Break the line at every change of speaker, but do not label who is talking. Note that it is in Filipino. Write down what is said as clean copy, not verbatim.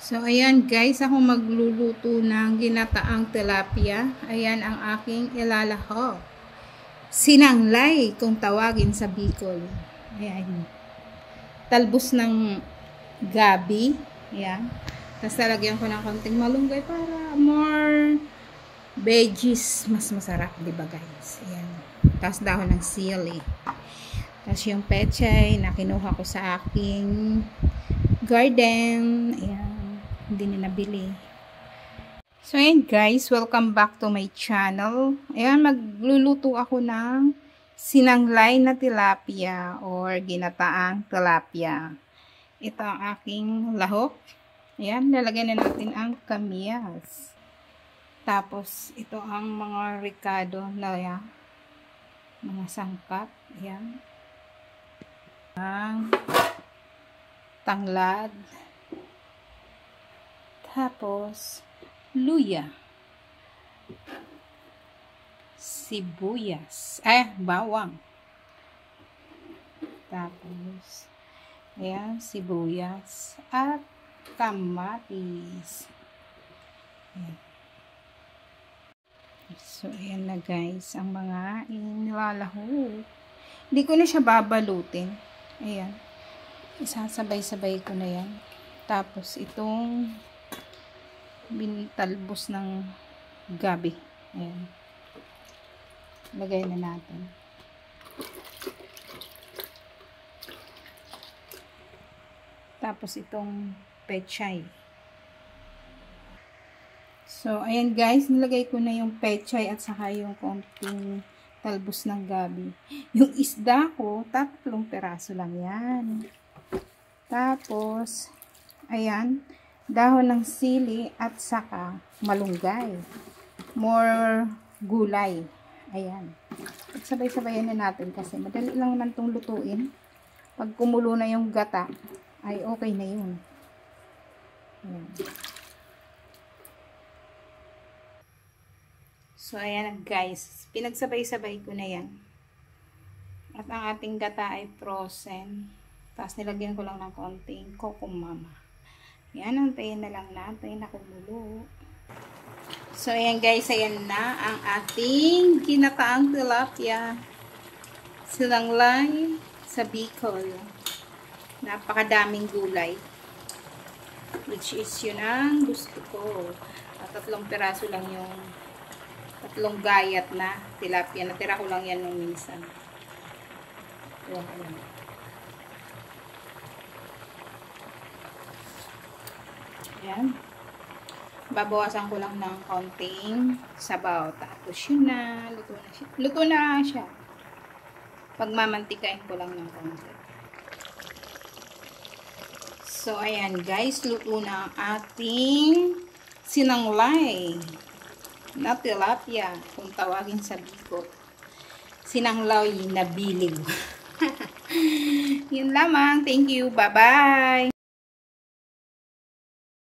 So, ayan guys, ako magluluto ng ginataang tilapia. Ayan ang aking ilalaho. Sinanglay kung tawagin sa Bicol. Ayan. Talbos ng gabi. Ayan. Tapos lalagyan ko ng konting malunggay para more veggies. Mas masarap, diba guys? Ayan. Tapos dahon ng sili. Tapos yung pechay na kinuha ko sa aking garden. Ayan. Hindi na nabili. So, ayan guys, welcome back to my channel. Ayan, magluluto ako ng sinanglay na tilapia or ginataang tilapia. Ito ang aking lahok. Ayan, lalagyan na natin ang kamyas. Tapos, ito ang mga ricado na yan, mga sangkap. Ayan. Ang tanglad. Tapos, luya, sibuyas, bawang. Tapos, ayan, sibuyas at kamatis. Ayan. So, ayan na guys, ang mga inilalahok. Hindi ko na siya babalutin. Ayan. Isasabay-sabay ko na yan. Tapos, itong bintalbos ng gabi. Ayan. Lagay na natin. Tapos itong pechay. So, ayan guys, nilagay ko na yung pechay at saka yung konting talbos ng gabi. Yung isda ko, 3 peraso lang yan. Tapos, ayan, dahon ng sili at saka malunggay. More gulay. Ayan. At sabay-sabayan na natin kasi madali lang naman itong lutuin. Pag kumulo na yung gata, ay okay na yun. Ayan. So, ayan guys. Pinagsabay-sabay ko na yan. At ang ating gata ay frozen. Tapos nilagyan ko lang ng konting kokomama. Yan, antayin na lang natin na kumulo. So, ayan guys, ayan na ang ating ginataang tilapia. Sinanglay sa Bicol. Napakadaming gulay. Which is yun ang gusto ko. At 3 peraso lang yung 3 gayat na tilapia. Natira ko lang yan nung minsan. Ayan. Ayan. Babawasan ko lang ng konting sabaw. Tapos yun na. Luto na siya. Luto na siya. Pagmamantikain ko lang ng konti. So, ayan guys. Luto na ang ating sinanglay na tilapia. Kung tawagin sa Bicol. Sinanglay na biliw. Yun lamang. Thank you. Bye-bye.